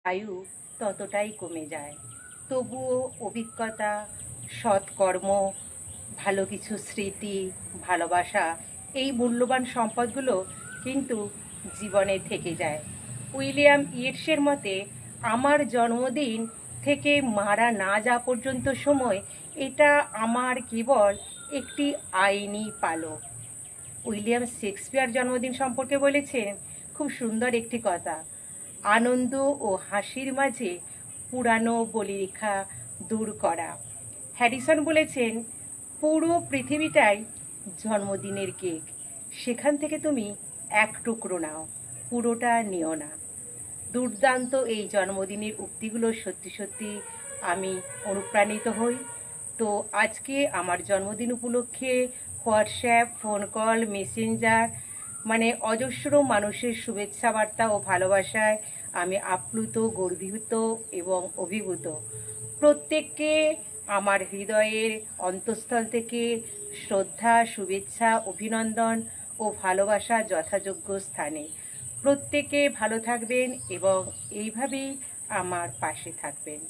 আয়ু ততটাই কমে যায়। তবুও অভিজ্ঞতা, সৎকর্ম, ভালো কিছু স্মৃতি, ভালোবাসা, এই মূল্যবান সম্পদগুলো কিন্তু জীবনে থেকে যায়। উইলিয়াম ইয়েটসের মতে, আমার জন্মদিন থেকে মারা না যাওয়া পর্যন্ত সময়, এটা আমার কেবল একটি আইনি পালক। উইলিয়াম শেক্সপিয়ার জন্মদিন সম্পর্কে বলেছেন খুব সুন্দর একটি কথা: আনন্দ ও হাসির মাঝে পুরানো বলিরেখা দূর করা। হ্যারিসন বলেছেন, পুরো পৃথিবীটাই জন্মদিনের কেক, সেখান থেকে তুমি এক টুকরো নাও, পুরোটা নিও না। দুর্দান্ত এই জন্মদিনের উক্তিগুলো সত্যি সত্যি আমি অনুপ্রাণিত হই। তো আজকে আমার জন্মদিন উপলক্ষে হোয়াটসঅ্যাপ, ফোন কল, মেসেঞ্জার, মানে অজস্র মানুষের শুভেচ্ছা বার্তা ও ভালোবাসায় আমি আপ্লুত, গর্বিত এবং অভিভূত। প্রত্যেককে আমার হৃদয়ের অন্তঃস্থল থেকে শ্রদ্ধা, শুভেচ্ছা, অভিনন্দন ও ভালোবাসা যথাযোগ্য স্থানে। প্রত্যেকে ভালো থাকবেন এবং এইভাবেই আমার পাশে থাকবেন।